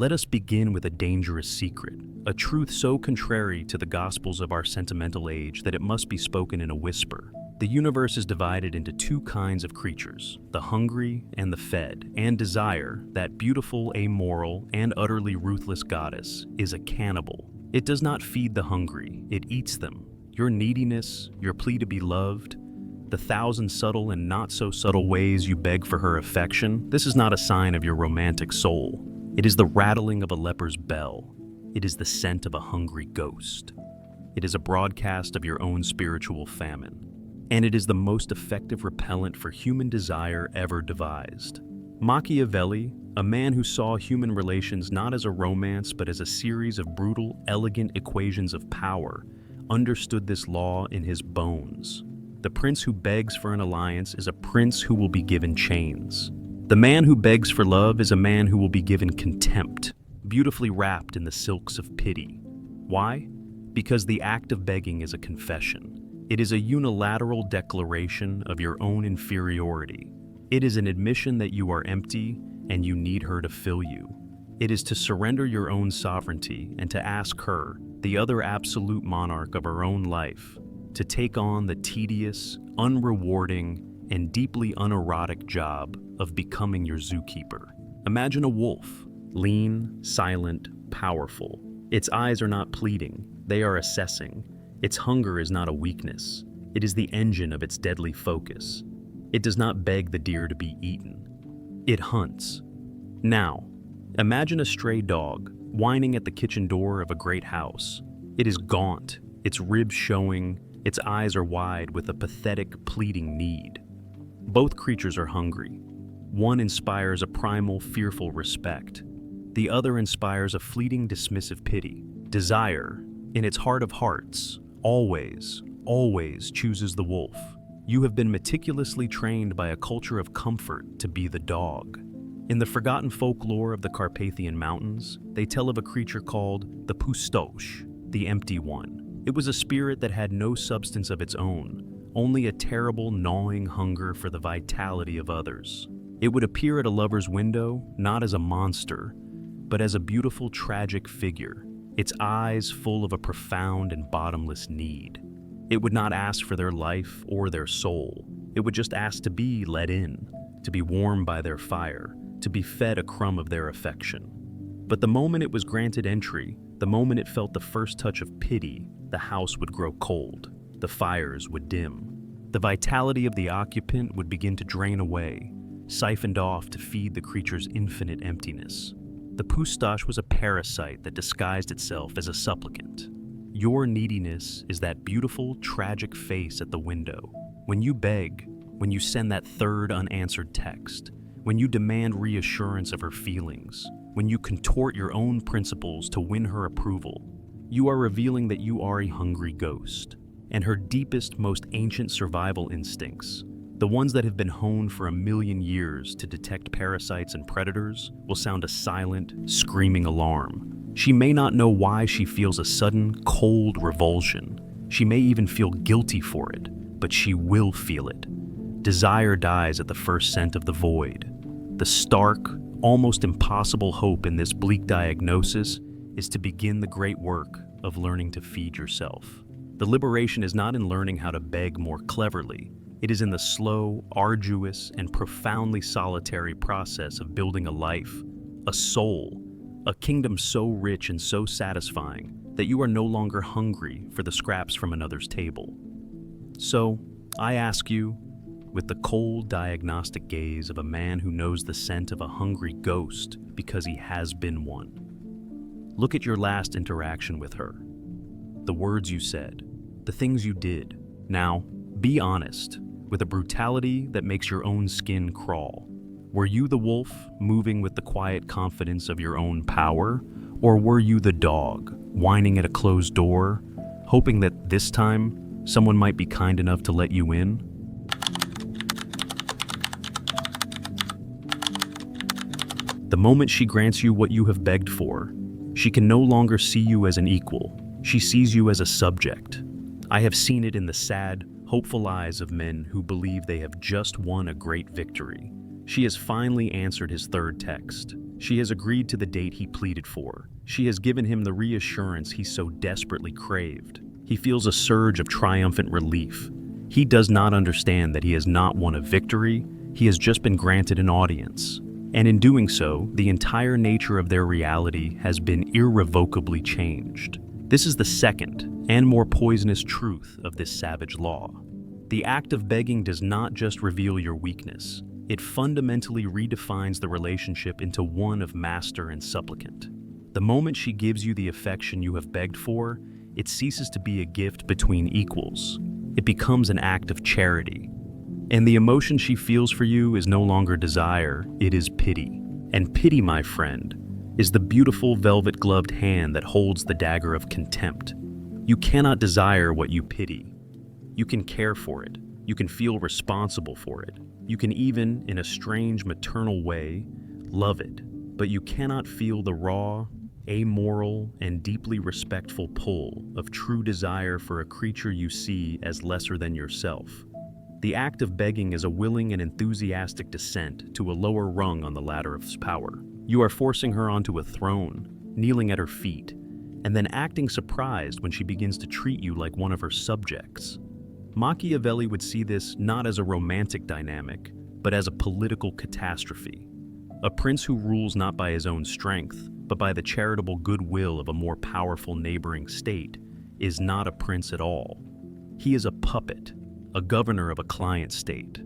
Let us begin with a dangerous secret, a truth so contrary to the gospels of our sentimental age that it must be spoken in a whisper. The universe is divided into two kinds of creatures, the hungry and the fed, and desire, that beautiful, amoral, and utterly ruthless goddess, is a cannibal. It does not feed the hungry, it eats them. Your neediness, your plea to be loved, the thousand subtle and not so subtle ways you beg for her affection, this is not a sign of your romantic soul. It is the rattling of a leper's bell. It is the scent of a hungry ghost. It is a broadcast of your own spiritual famine. And it is the most effective repellent for human desire ever devised. Machiavelli, a man who saw human relations not as a romance but as a series of brutal, elegant equations of power, understood this law in his bones. The prince who begs for an alliance is a prince who will be given chains. The man who begs for love is a man who will be given contempt, beautifully wrapped in the silks of pity. Why? Because the act of begging is a confession. It is a unilateral declaration of your own inferiority. It is an admission that you are empty and you need her to fill you. It is to surrender your own sovereignty and to ask her, the other absolute monarch of her own life, to take on the tedious, unrewarding, and deeply unerotic job of becoming your zookeeper. Imagine a wolf, lean, silent, powerful. Its eyes are not pleading, they are assessing. Its hunger is not a weakness. It is the engine of its deadly focus. It does not beg the deer to be eaten. It hunts. Now, imagine a stray dog whining at the kitchen door of a great house. It is gaunt, its ribs showing, its eyes are wide with a pathetic, pleading need. Both creatures are hungry. One inspires a primal, fearful respect. The other inspires a fleeting, dismissive pity. Desire, in its heart of hearts, always chooses the wolf. You have been meticulously trained by a culture of comfort to be the dog. In the forgotten folklore of the Carpathian Mountains, they tell of a creature called the pustosh, the empty one. It was a spirit that had no substance of its own, only a terrible gnawing hunger for the vitality of others. It would appear at a lover's window not as a monster, but as a beautiful tragic figure, its eyes full of a profound and bottomless need. It would not ask for their life or their soul. It would just ask to be let in, to be warmed by their fire, to be fed a crumb of their affection. But the moment it was granted entry, the moment it felt the first touch of pity, the house would grow cold, the fires would dim. The vitality of the occupant would begin to drain away, siphoned off to feed the creature's infinite emptiness. The pustosh was a parasite that disguised itself as a supplicant. Your neediness is that beautiful, tragic face at the window. When you beg, when you send that third unanswered text, when you demand reassurance of her feelings, when you contort your own principles to win her approval, you are revealing that you are a hungry ghost. And her deepest, most ancient survival instincts, the ones that have been honed for 1,000,000 years to detect parasites and predators, will sound a silent, screaming alarm. She may not know why she feels a sudden, cold revulsion. She may even feel guilty for it, but she will feel it. Desire dies at the first scent of the void. The stark, almost impossible hope in this bleak diagnosis is to begin the great work of learning to feed yourself. The liberation is not in learning how to beg more cleverly. It is in the slow, arduous, and profoundly solitary process of building a life, a soul, a kingdom so rich and so satisfying that you are no longer hungry for the scraps from another's table. So, I ask you, with the cold diagnostic gaze of a man who knows the scent of a hungry ghost because he has been one, look at your last interaction with her. The words you said, the things you did. Now, be honest, with a brutality that makes your own skin crawl. Were you the wolf, moving with the quiet confidence of your own power? Or were you the dog, whining at a closed door, hoping that this time someone might be kind enough to let you in? The moment she grants you what you have begged for, she can no longer see you as an equal. She sees you as a subject. I have seen it in the sad, hopeful eyes of men who believe they have just won a great victory. She has finally answered his third text. She has agreed to the date he pleaded for. She has given him the reassurance he so desperately craved. He feels a surge of triumphant relief. He does not understand that he has not won a victory, he has just been granted an audience. And in doing so, the entire nature of their reality has been irrevocably changed. This is the second and more poisonous truth of this savage law. The act of begging does not just reveal your weakness, it fundamentally redefines the relationship into one of master and supplicant. The moment she gives you the affection you have begged for, it ceases to be a gift between equals. It becomes an act of charity. And the emotion she feels for you is no longer desire, it is pity. And pity, my friend, is the beautiful velvet-gloved hand that holds the dagger of contempt. You cannot desire what you pity. You can care for it. You can feel responsible for it. You can even, in a strange maternal way, love it. But you cannot feel the raw, amoral, and deeply respectful pull of true desire for a creature you see as lesser than yourself. The act of begging is a willing and enthusiastic descent to a lower rung on the ladder of power. You are forcing her onto a throne, kneeling at her feet, and then acting surprised when she begins to treat you like one of her subjects. Machiavelli would see this not as a romantic dynamic, but as a political catastrophe. A prince who rules not by his own strength, but by the charitable goodwill of a more powerful neighboring state, is not a prince at all. He is a puppet, a governor of a client state.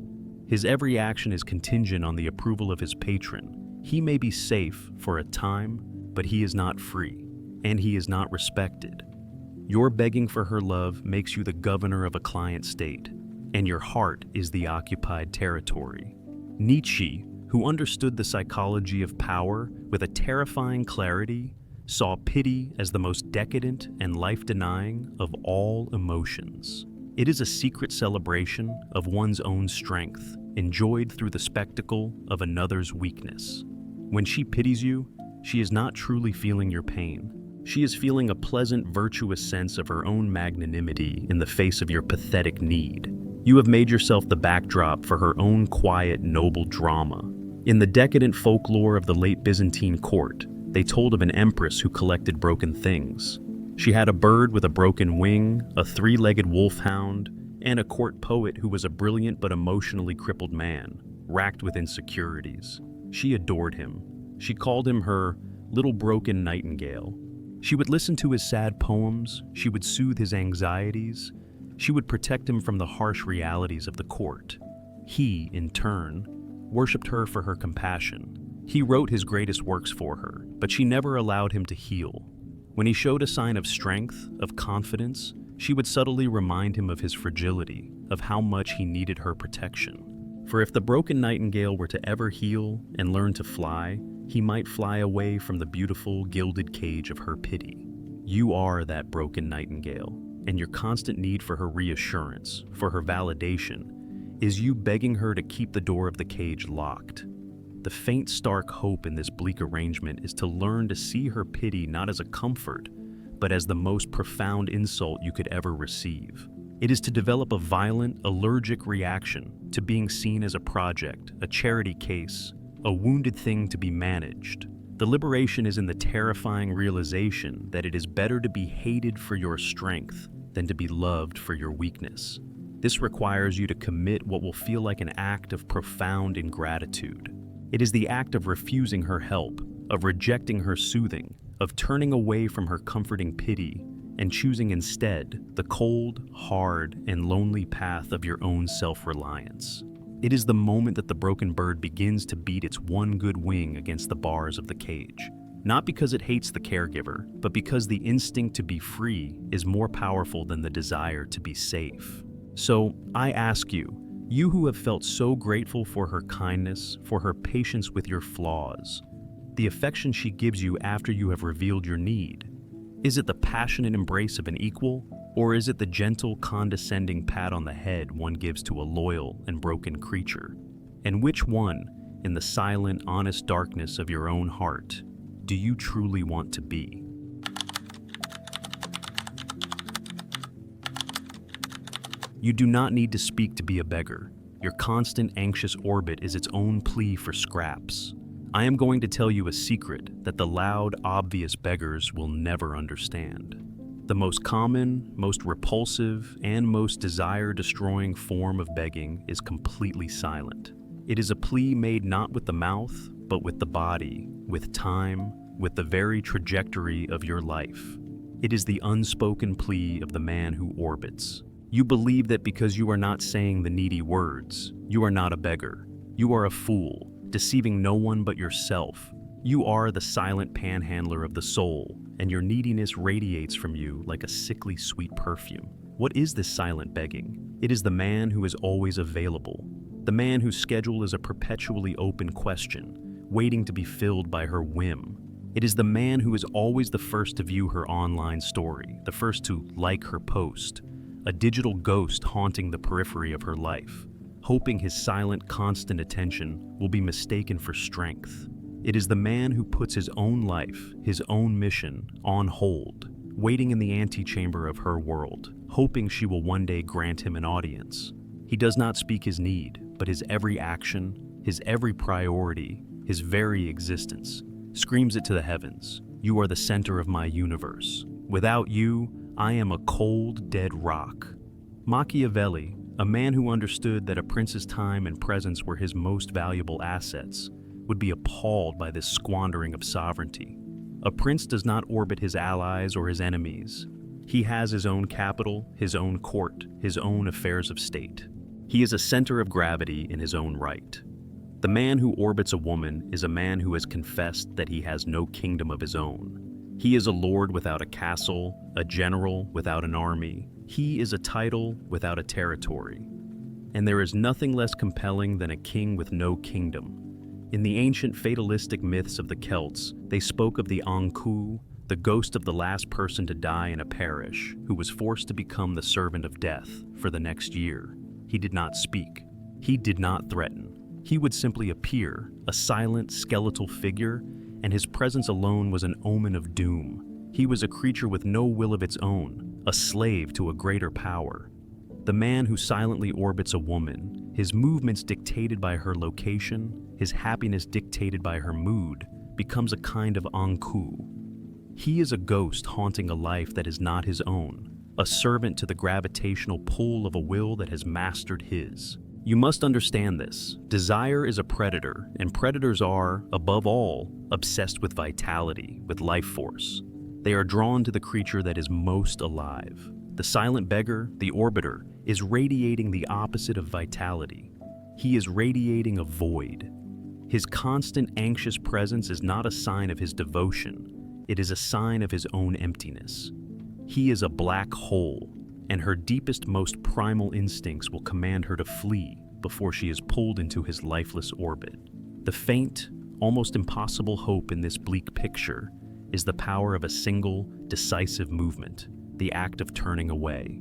His every action is contingent on the approval of his patron. He may be safe for a time, but he is not free, and he is not respected. Your begging for her love makes you the governor of a client state, and your heart is the occupied territory. Nietzsche, who understood the psychology of power with a terrifying clarity, saw pity as the most decadent and life-denying of all emotions. It is a secret celebration of one's own strength, enjoyed through the spectacle of another's weakness. When she pities you, she is not truly feeling your pain. She is feeling a pleasant, virtuous sense of her own magnanimity in the face of your pathetic need. You have made yourself the backdrop for her own quiet, noble drama. In the decadent folklore of the late Byzantine court, they told of an empress who collected broken things. She had a bird with a broken wing, a three-legged wolfhound, and a court poet who was a brilliant but emotionally crippled man, racked with insecurities. She adored him. She called him her little broken nightingale. She would listen to his sad poems, she would soothe his anxieties, she would protect him from the harsh realities of the court. He, in turn, worshipped her for her compassion. He wrote his greatest works for her, but she never allowed him to heal. When he showed a sign of strength, of confidence, she would subtly remind him of his fragility, of how much he needed her protection. For if the broken nightingale were to ever heal and learn to fly, he might fly away from the beautiful, gilded cage of her pity. You are that broken nightingale, and your constant need for her reassurance, for her validation, is you begging her to keep the door of the cage locked. The faint, stark hope in this bleak arrangement is to learn to see her pity not as a comfort, but as the most profound insult you could ever receive. It is to develop a violent, allergic reaction to being seen as a project, a charity case, a wounded thing to be managed. The liberation is in the terrifying realization that it is better to be hated for your strength than to be loved for your weakness. This requires you to commit what will feel like an act of profound ingratitude. It is the act of refusing her help, of rejecting her soothing, of turning away from her comforting pity, and choosing instead the cold, hard, and lonely path of your own self-reliance. It is the moment that the broken bird begins to beat its one good wing against the bars of the cage. Not because it hates the caregiver, but because the instinct to be free is more powerful than the desire to be safe. So, I ask you, you who have felt so grateful for her kindness, for her patience with your flaws, the affection she gives you after you have revealed your need, is it the passionate embrace of an equal, or is it the gentle, condescending pat on the head one gives to a loyal and broken creature? And which one, in the silent, honest darkness of your own heart, do you truly want to be? You do not need to speak to be a beggar. Your constant, anxious orbit is its own plea for scraps. I am going to tell you a secret that the loud, obvious beggars will never understand. The most common, most repulsive, and most desire-destroying form of begging is completely silent. It is a plea made not with the mouth, but with the body, with time, with the very trajectory of your life. It is the unspoken plea of the man who orbits. You believe that because you are not saying the needy words, you are not a beggar. You are a fool, deceiving no one but yourself. You are the silent panhandler of the soul, and your neediness radiates from you like a sickly sweet perfume. What is this silent begging? It is the man who is always available, the man whose schedule is a perpetually open question, waiting to be filled by her whim. It is the man who is always the first to view her online story, the first to like her post, a digital ghost haunting the periphery of her life, hoping his silent, constant attention will be mistaken for strength. It is the man who puts his own life, his own mission, on hold, waiting in the antechamber of her world, hoping she will one day grant him an audience. He does not speak his need, but his every action, his every priority, his very existence, screams it to the heavens. You are the center of my universe. Without you, I am a cold, dead rock. Machiavelli, a man who understood that a prince's time and presence were his most valuable assets, would be appalled by this squandering of sovereignty. A prince does not orbit his allies or his enemies. He has his own capital, his own court, his own affairs of state. He is a center of gravity in his own right. The man who orbits a woman is a man who has confessed that he has no kingdom of his own. He is a lord without a castle, a general without an army. He is a title without a territory. And there is nothing less compelling than a king with no kingdom. In the ancient fatalistic myths of the Celts, they spoke of the Ankou, the ghost of the last person to die in a parish, who was forced to become the servant of death for the next year. He did not speak. He did not threaten. He would simply appear, a silent, skeletal figure, and his presence alone was an omen of doom. He was a creature with no will of its own, a slave to a greater power. The man who silently orbits a woman, his movements dictated by her location, his happiness dictated by her mood, becomes a kind of Ankou. He is a ghost haunting a life that is not his own, a servant to the gravitational pull of a will that has mastered his. You must understand this. Desire is a predator, and predators are, above all, obsessed with vitality, with life force. They are drawn to the creature that is most alive. The silent beggar, the orbiter, is radiating the opposite of vitality. He is radiating a void. His constant anxious presence is not a sign of his devotion. It is a sign of his own emptiness. He is a black hole, and her deepest, most primal instincts will command her to flee before she is pulled into his lifeless orbit. The faint, almost impossible hope in this bleak picture is the power of a single, decisive movement, the act of turning away.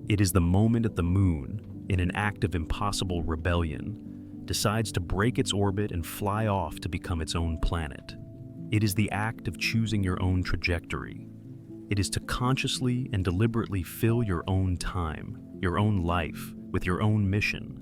It is the moment that the moon, in an act of impossible rebellion, decides to break its orbit and fly off to become its own planet. It is the act of choosing your own trajectory. It is to consciously and deliberately fill your own time, your own life, with your own mission,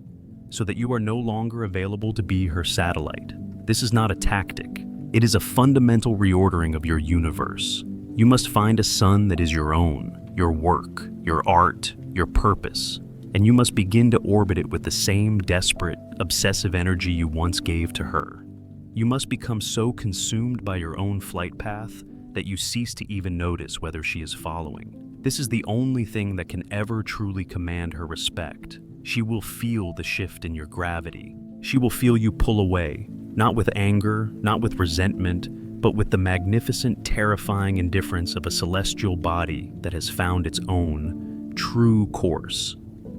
so that you are no longer available to be her satellite. This is not a tactic. It is a fundamental reordering of your universe. You must find a sun that is your own, your work, your art, your purpose, and you must begin to orbit it with the same desperate, obsessive energy you once gave to her. You must become so consumed by your own flight path that you cease to even notice whether she is following. This is the only thing that can ever truly command her respect. She will feel the shift in your gravity. She will feel you pull away, not with anger, not with resentment, but with the magnificent, terrifying indifference of a celestial body that has found its own, true course.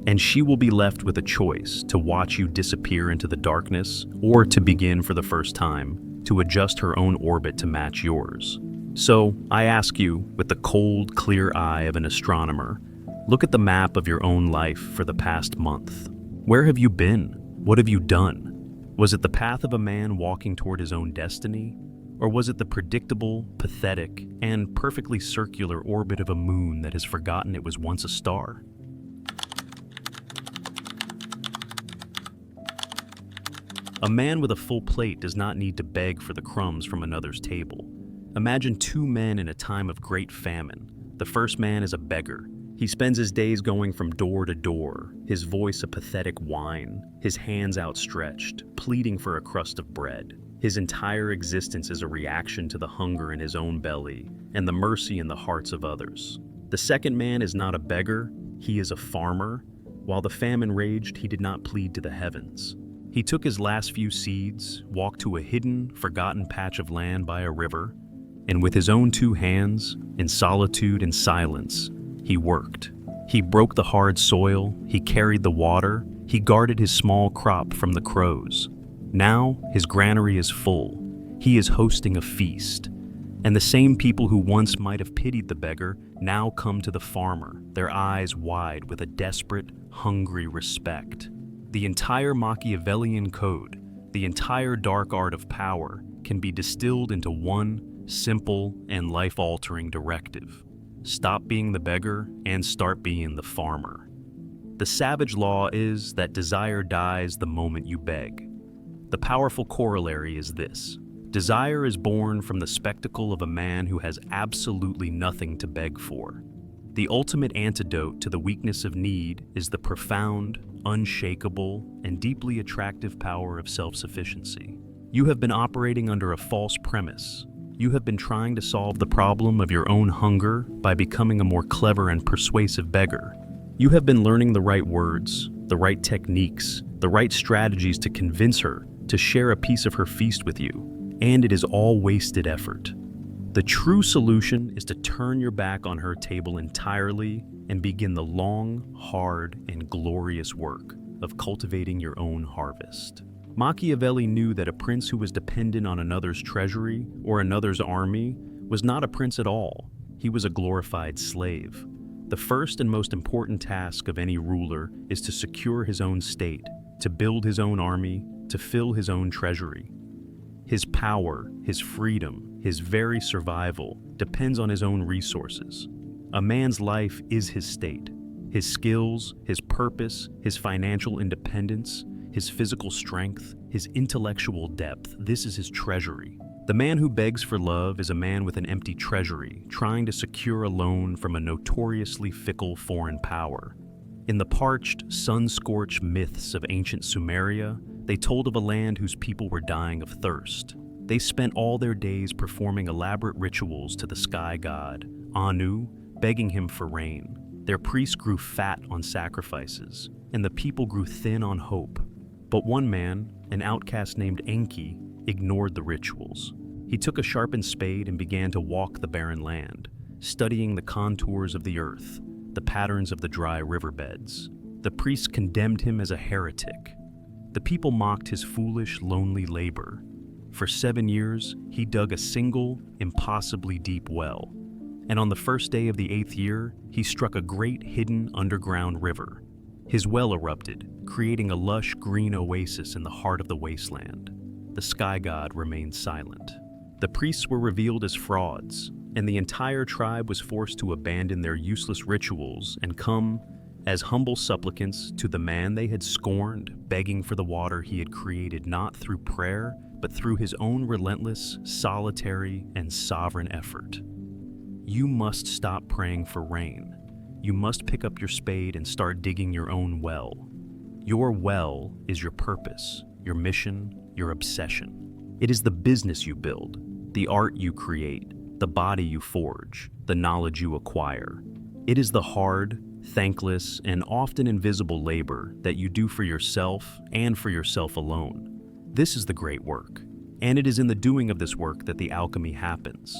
And she will be left with a choice to watch you disappear into the darkness or to begin for the first time to adjust her own orbit to match yours. So, I ask you, with the cold, clear eye of an astronomer, look at the map of your own life for the past month. Where have you been? What have you done? Was it the path of a man walking toward his own destiny? Or was it the predictable, pathetic, and perfectly circular orbit of a moon that has forgotten it was once a star? A man with a full plate does not need to beg for the crumbs from another's table. Imagine two men in a time of great famine. The first man is a beggar. He spends his days going from door to door, his voice a pathetic whine, his hands outstretched, pleading for a crust of bread. His entire existence is a reaction to the hunger in his own belly and the mercy in the hearts of others. The second man is not a beggar, he is a farmer. While the famine raged, he did not plead to the heavens. He took his last few seeds, walked to a hidden, forgotten patch of land by a river, and with his own two hands, in solitude and silence, he worked. He broke the hard soil, he carried the water, he guarded his small crop from the crows. Now, his granary is full. He is hosting a feast. And the same people who once might have pitied the beggar now come to the farmer, their eyes wide with a desperate, hungry respect. The entire Machiavellian code, the entire dark art of power, can be distilled into one simple and life-altering directive. Stop being the beggar and start being the farmer. The savage law is that desire dies the moment you beg. The powerful corollary is this: desire is born from the spectacle of a man who has absolutely nothing to beg for. The ultimate antidote to the weakness of need is the profound, unshakable, and deeply attractive power of self-sufficiency. You have been operating under a false premise. You have been trying to solve the problem of your own hunger by becoming a more clever and persuasive beggar. You have been learning the right words, the right techniques, the right strategies to convince her to share a piece of her feast with you, and it is all wasted effort. The true solution is to turn your back on her table entirely and begin the long, hard, and glorious work of cultivating your own harvest. Machiavelli knew that a prince who was dependent on another's treasury or another's army was not a prince at all. He was a glorified slave. The first and most important task of any ruler is to secure his own state, to build his own army, to fill his own treasury. His power, his freedom, his very survival depends on his own resources. A man's life is his state. His skills, his purpose, his financial independence, his physical strength, his intellectual depth, this is his treasury. The man who begs for love is a man with an empty treasury, trying to secure a loan from a notoriously fickle foreign power. In the parched, sun-scorched myths of ancient Sumeria, they told of a land whose people were dying of thirst. They spent all their days performing elaborate rituals to the sky god, Anu, begging him for rain. Their priests grew fat on sacrifices, and the people grew thin on hope. But one man, an outcast named Enki, ignored the rituals. He took a sharpened spade and began to walk the barren land, studying the contours of the earth, the patterns of the dry riverbeds. The priests condemned him as a heretic. The people mocked his foolish, lonely labor. For 7 years, he dug a single, impossibly deep well. And on the first day of the 8th year, he struck a great hidden underground river. His well erupted, creating a lush green oasis in the heart of the wasteland. The sky god remained silent. The priests were revealed as frauds, and the entire tribe was forced to abandon their useless rituals and come, as humble supplicants, to the man they had scorned, begging for the water he had created not through prayer, but through his own relentless, solitary, and sovereign effort. You must stop praying for rain. You must pick up your spade and start digging your own well. Your well is your purpose, your mission, your obsession. It is the business you build, the art you create, the body you forge, the knowledge you acquire. It is the hard, thankless, and often invisible labor that you do for yourself and for yourself alone. This is the great work, and it is in the doing of this work that the alchemy happens.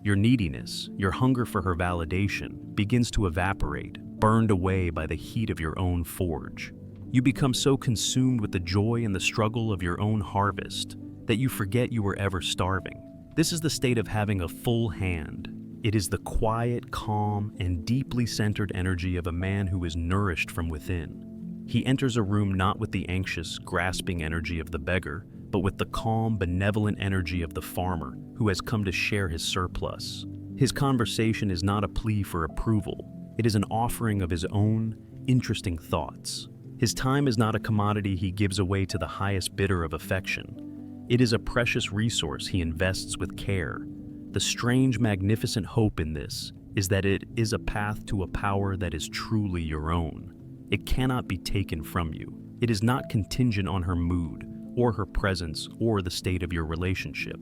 Your neediness, your hunger for her validation, begins to evaporate, burned away by the heat of your own forge. You become so consumed with the joy and the struggle of your own harvest that you forget you were ever starving. This is the state of having a full hand. It is the quiet, calm, and deeply centered energy of a man who is nourished from within. He enters a room not with the anxious, grasping energy of the beggar, but with the calm, benevolent energy of the farmer who has come to share his surplus. His conversation is not a plea for approval. It is an offering of his own interesting thoughts. His time is not a commodity he gives away to the highest bidder of affection. It is a precious resource he invests with care. The strange, magnificent hope in this is that it is a path to a power that is truly your own. It cannot be taken from you. It is not contingent on her mood, or her presence, or the state of your relationship.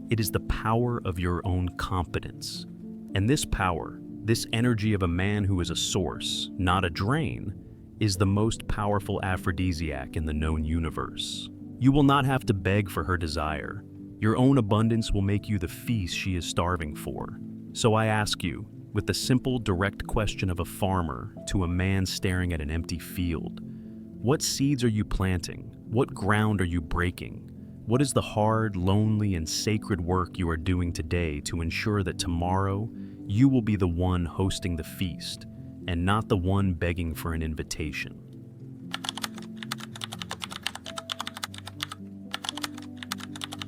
It is the power of your own competence. And this power, this energy of a man who is a source, not a drain, is the most powerful aphrodisiac in the known universe. You will not have to beg for her desire. Your own abundance will make you the feast she is starving for. So I ask you, with the simple, direct question of a farmer to a man staring at an empty field, what seeds are you planting? What ground are you breaking? What is the hard, lonely, and sacred work you are doing today to ensure that tomorrow you will be the one hosting the feast and not the one begging for an invitation?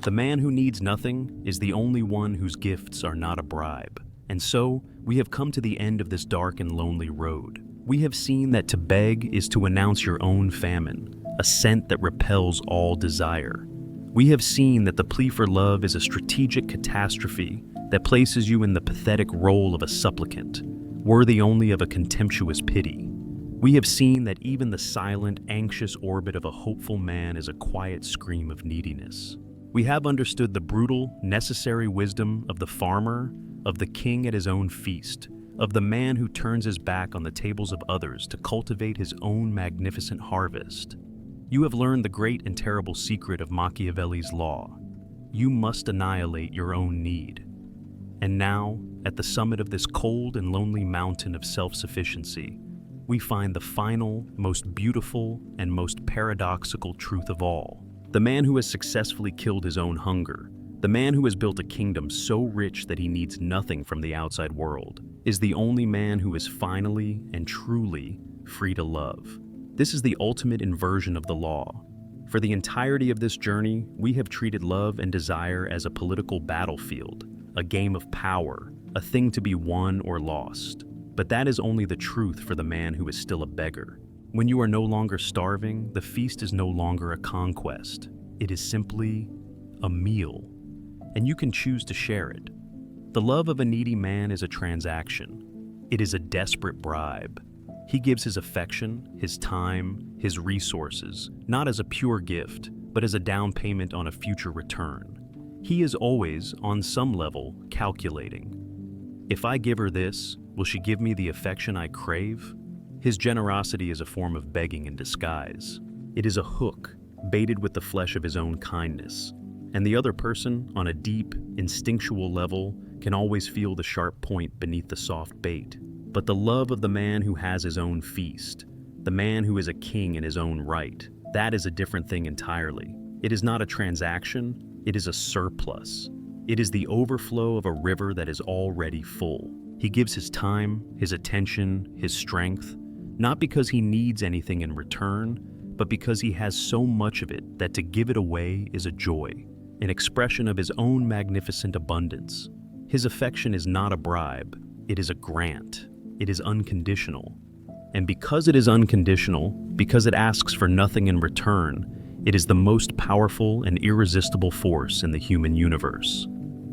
The man who needs nothing is the only one whose gifts are not a bribe. And so, we have come to the end of this dark and lonely road. We have seen that to beg is to announce your own famine, a scent that repels all desire. We have seen that the plea for love is a strategic catastrophe that places you in the pathetic role of a supplicant, worthy only of a contemptuous pity. We have seen that even the silent, anxious orbit of a hopeful man is a quiet scream of neediness. We have understood the brutal, necessary wisdom of the farmer, of the king at his own feast, of the man who turns his back on the tables of others to cultivate his own magnificent harvest. You have learned the great and terrible secret of Machiavelli's law. You must annihilate your own need. And now, at the summit of this cold and lonely mountain of self-sufficiency, we find the final, most beautiful, and most paradoxical truth of all. The man who has successfully killed his own hunger, the man who has built a kingdom so rich that he needs nothing from the outside world, is the only man who is finally and truly free to love. This is the ultimate inversion of the law. For the entirety of this journey, we have treated love and desire as a political battlefield, a game of power, a thing to be won or lost. But that is only the truth for the man who is still a beggar. When you are no longer starving, the feast is no longer a conquest. It is simply a meal, and you can choose to share it. The love of a needy man is a transaction. It is a desperate bribe. He gives his affection, his time, his resources, not as a pure gift, but as a down payment on a future return. He is always, on some level, calculating. If I give her this, will she give me the affection I crave? His generosity is a form of begging in disguise. It is a hook, baited with the flesh of his own kindness. And the other person, on a deep, instinctual level, can always feel the sharp point beneath the soft bait. But the love of the man who has his own feast, the man who is a king in his own right, that is a different thing entirely. It is not a transaction, it is a surplus. It is the overflow of a river that is already full. He gives his time, his attention, his strength, not because he needs anything in return, but because he has so much of it that to give it away is a joy, an expression of his own magnificent abundance. His affection is not a bribe, it is a grant. It is unconditional. And because it is unconditional, because it asks for nothing in return, it is the most powerful and irresistible force in the human universe.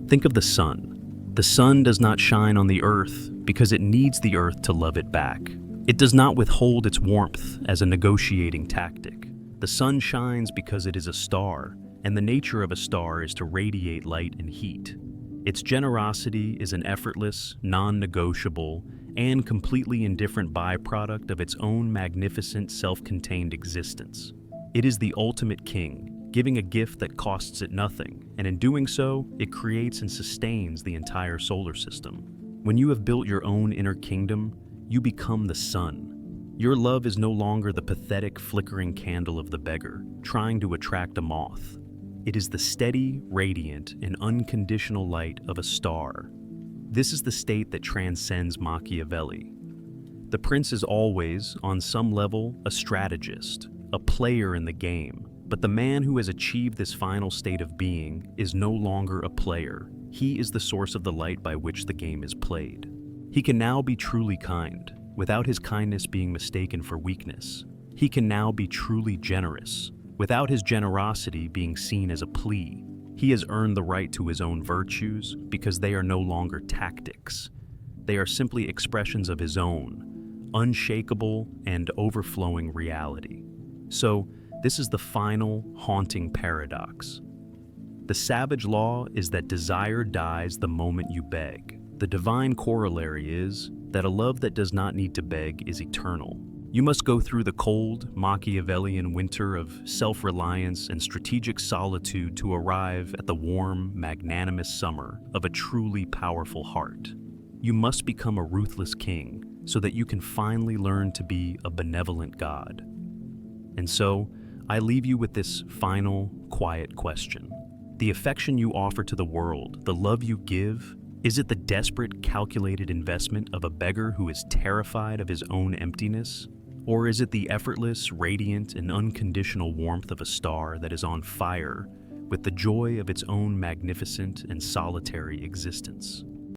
Think of the sun. The sun does not shine on the earth because it needs the earth to love it back. It does not withhold its warmth as a negotiating tactic. The sun shines because it is a star, and the nature of a star is to radiate light and heat. Its generosity is an effortless, non-negotiable, and completely indifferent byproduct of its own magnificent, self-contained existence. It is the ultimate king, giving a gift that costs it nothing, and in doing so, it creates and sustains the entire solar system. When you have built your own inner kingdom, you become the sun. Your love is no longer the pathetic, flickering candle of the beggar, trying to attract a moth. It is the steady, radiant, and unconditional light of a star. This is the state that transcends Machiavelli. The prince is always, on some level, a strategist, a player in the game. But the man who has achieved this final state of being is no longer a player. He is the source of the light by which the game is played. He can now be truly kind, without his kindness being mistaken for weakness. He can now be truly generous, without his generosity being seen as a plea. He has earned the right to his own virtues because they are no longer tactics. They are simply expressions of his own, unshakable and overflowing reality. So, this is the final, haunting paradox. The savage law is that desire dies the moment you beg. The divine corollary is that a love that does not need to beg is eternal. You must go through the cold, Machiavellian winter of self-reliance and strategic solitude to arrive at the warm, magnanimous summer of a truly powerful heart. You must become a ruthless king so that you can finally learn to be a benevolent God. And so, I leave you with this final, quiet question. The affection you offer to the world, the love you give, is it the desperate, calculated investment of a beggar who is terrified of his own emptiness? Or is it the effortless, radiant, and unconditional warmth of a star that is on fire with the joy of its own magnificent and solitary existence?